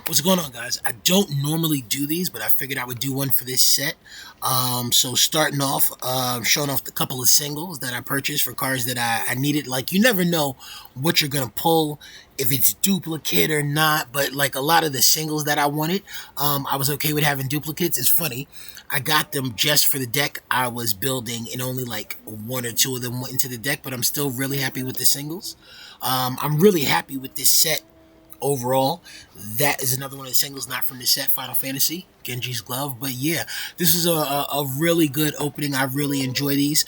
What's going on, guys? I don't normally do these, but I figured I would do one for this set. So starting off, showing off the couple of singles that I purchased for cards that I needed. Like, you never know what you're gonna pull, if it's duplicate or not. But like a lot of the singles that I wanted, I was okay with having duplicates. It's funny, I got them just for the deck I was building, and only like one or two of them went into the deck. But I'm still really happy with the singles. I'm really happy with this set overall. That is another one of the singles not from the set, Final Fantasy, Genji's Glove. But yeah, this is a really good opening. I really enjoy these.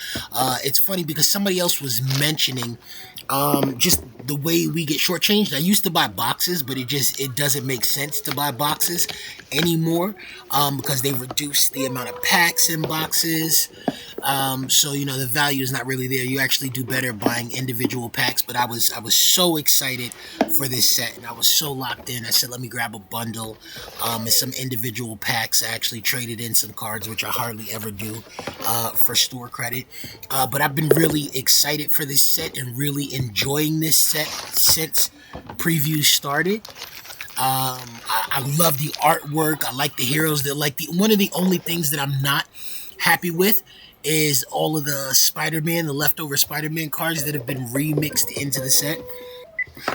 It's funny because somebody else was mentioning just the way we get shortchanged. I used to buy boxes, but it doesn't make sense to buy boxes anymore because they reduced the amount of packs in boxes. So the value is not really there. You actually do better buying individual packs. But I was so excited for this set, and I was so locked in. I said, let me grab a bundle and some individual packs. I actually traded in some cards, which I hardly ever do, for store credit. But I've been really excited for this set and really enjoying this set since previews started. I love the artwork. I like the heroes. They're like one of the only things that I'm not happy with is all of the Spider-Man, the leftover Spider-Man cards that have been remixed into the set.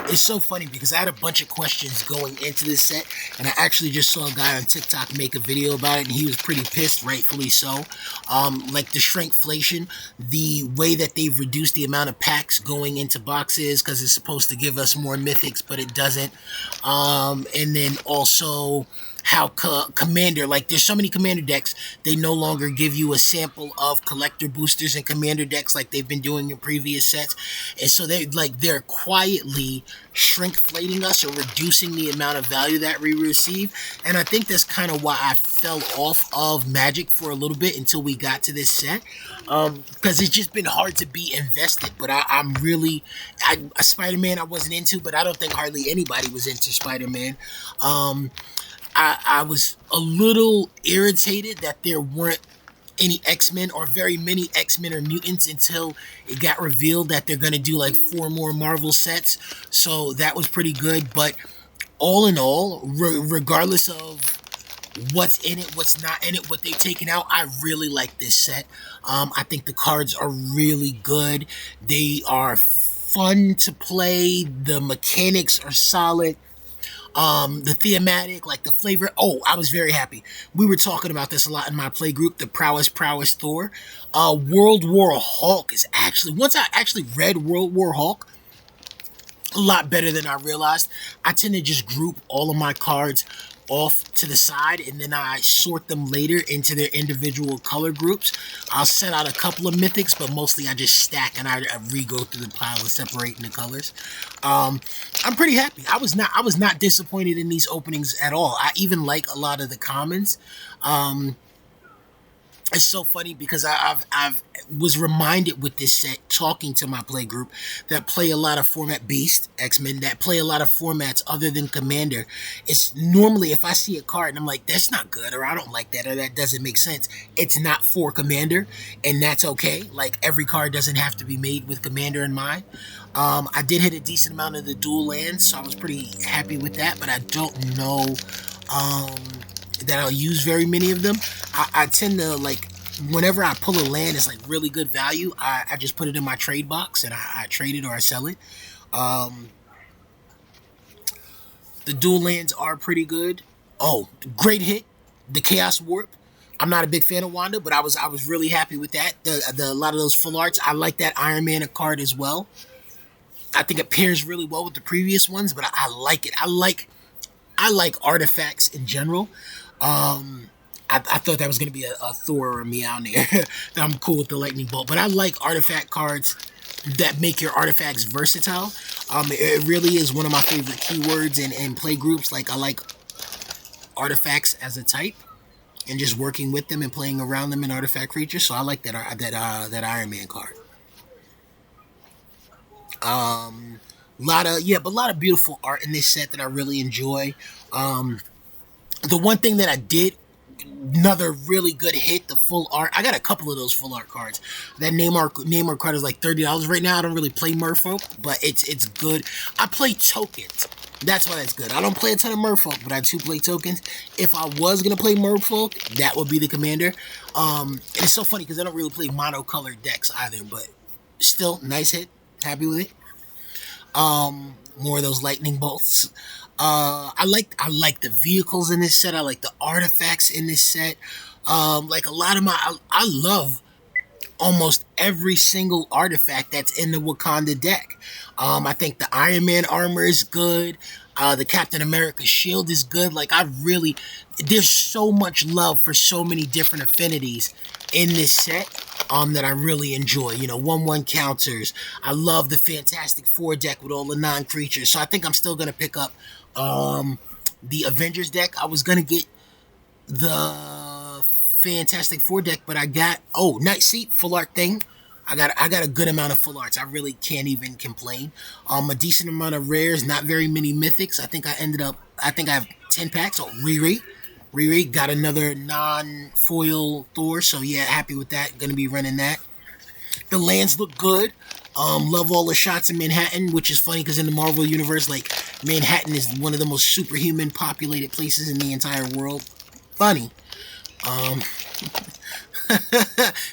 It's so funny because I had a bunch of questions going into this set, and I actually just saw a guy on TikTok make a video about it, and he was pretty pissed, rightfully so. Like the shrinkflation, the way that they've reduced the amount of packs going into boxes because it's supposed to give us more mythics, but it doesn't. And then also how commander, like there's so many commander decks, they no longer give you a sample of collector boosters and commander decks like they've been doing in previous sets. And so they're quietly shrinkflating us or reducing the amount of value that we receive. And I think that's kind of why I fell off of Magic for a little bit until we got to this set, because it's just been hard to be invested. But I'm really, Spider-Man I wasn't into, but I don't think hardly anybody was into Spider-Man. I was a little irritated that there weren't any X-Men or very many X-Men or mutants until it got revealed that they're going to do like 4 more Marvel sets. So that was pretty good. But all in all, regardless of what's in it, what's not in it, what they've taken out, I really like this set. I think the cards are really good. They are fun to play. The mechanics are solid. The thematic, like the flavor. Oh, I was very happy. We were talking about this a lot in my play group, the Prowess Thor. World War Hulk is actually, once I actually read World War Hulk, a lot better than I realized. I tend to just group all of my cards off to the side, and then I sort them later into their individual color groups. I'll set out a couple of mythics, but mostly I just stack and I re-go through the pile and separating the colors. I'm pretty happy. I was not disappointed in these openings at all. I even like a lot of the commons. It's so funny because I've was reminded with this set, talking to my play group that play a lot of format Beast X-Men, that play a lot of formats other than Commander. It's normally, if I see a card and I'm like, that's not good, or I don't like that, or that doesn't make sense, it's not for Commander, and that's okay. Like, every card doesn't have to be made with Commander in mind. I did hit a decent amount of the dual lands, so I was pretty happy with that, but I don't know that I'll use very many of them. I tend to, like, whenever I pull a land that's like really good value, I just put it in my trade box and I trade it or I sell it. The dual lands are pretty good. Oh, great hit, the Chaos Warp. I'm not a big fan of Wanda, but I was really happy with that. A lot of those full arts. I like that Iron Man card as well. I think it pairs really well with the previous ones, but I like it. I like artifacts in general. I thought that was going to be a Thor or a Mjolnir. I'm cool with the lightning bolt, but I like artifact cards that make your artifacts versatile. It really is one of my favorite keywords in play groups. Like, I like artifacts as a type and just working with them and playing around them in artifact creatures. So I like that Iron Man card. A lot of beautiful art in this set that I really enjoy. The one thing that I did, another really good hit, the full art. I got a couple of those full art cards. That Namor card is like $30 right now. I don't really play Merfolk, but it's good. I play tokens. That's why that's good. I don't play a ton of Merfolk, but I do play tokens. If I was gonna play Merfolk, that would be the commander. And it's so funny because I don't really play monocolored decks either, but still, nice hit. Happy with it. More of those lightning bolts. I like the vehicles in this set. I like the artifacts in this set. Like a lot of I love almost every single artifact that's in the Wakanda deck. I think the Iron Man armor is good. The Captain America shield is good. Like there's so much love for so many different affinities in this set. That I really enjoy. 1/1 counters. I love the Fantastic Four deck with all the non-creatures. So I think I'm still gonna pick up the Avengers deck. I was gonna get the Fantastic Four deck, but I got Night Seat full art thing. I got a good amount of full arts. I really can't even complain. A decent amount of rares, not very many mythics. I think I have 10 packs. Oh, Riri got another non-foil Thor, so yeah, happy with that. Gonna be running that. The lands look good. Love all the shots in Manhattan, which is funny because in the Marvel universe, like Manhattan is one of the most superhuman populated places in the entire world. Funny. Um,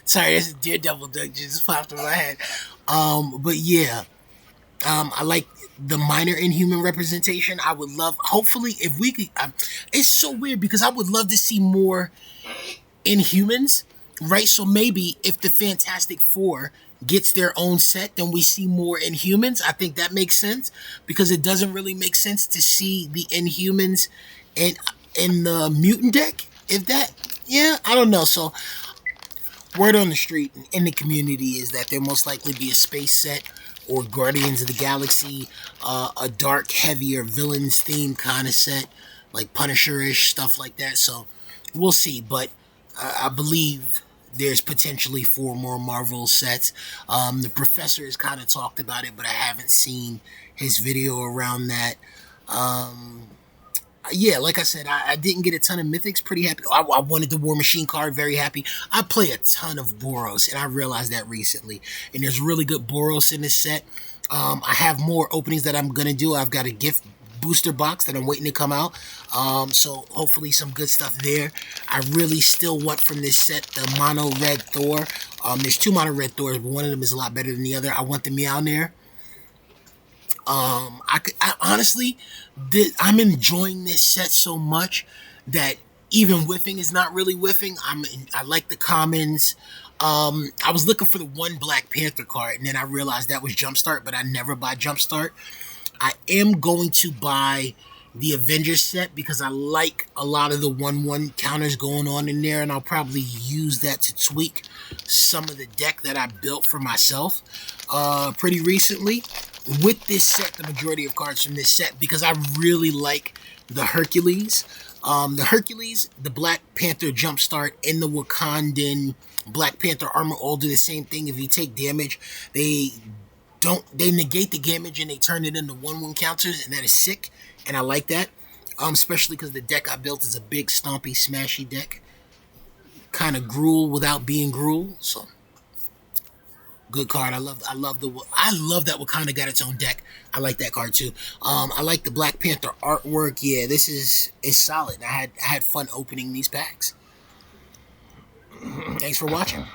Sorry, that's a Daredevil duck just popped in my head. But yeah, I like the minor Inhuman representation. I would love, hopefully, if we could. It's so weird because I would love to see more Inhumans, right? So maybe if the Fantastic Four gets their own set, then we see more Inhumans. I think that makes sense because it doesn't really make sense to see the Inhumans in the mutant deck. If that, yeah, I don't know. So word on the street in the community is that there most likely be a space set or Guardians of the Galaxy, a dark, heavier villains theme kind of set, like Punisher-ish, stuff like that. So we'll see, but I believe there's potentially 4 more Marvel sets. The Professor has kind of talked about it, but I haven't seen his video around that. Yeah, like I said, I didn't get a ton of mythics. Pretty happy. I wanted the War Machine card. Very happy. I play a ton of Boros, and I realized that recently. And there's really good Boros in this set. I have more openings that I'm gonna do. I've got a gift booster box that I'm waiting to come out. So hopefully some good stuff there. I really still want from this set the mono red Thor. There's 2 mono red Thors, but one of them is a lot better than the other. I want the Mjolnir. I honestly, I'm enjoying this set so much that even whiffing is not really whiffing. I like the commons. I was looking for the one Black Panther card, and then I realized that was Jumpstart, but I never buy Jumpstart. I am going to buy the Avengers set because I like a lot of the 1/1 counters going on in there, and I'll probably use that to tweak some of the deck that I built for myself pretty recently. With this set, the majority of cards from this set, because I really like the Hercules. The Black Panther Jumpstart, and the Wakandan Black Panther armor all do the same thing. If you take damage, they negate the damage and they turn it into 1/1 counters, and that is sick. And I like that. Especially because the deck I built is a big stompy smashy deck. Kind of gruel without being gruel. So good card. I love that Wakanda got its own deck. I like that card too. I like the Black Panther artwork. Yeah, this is solid. I had fun opening these packs. Thanks for watching.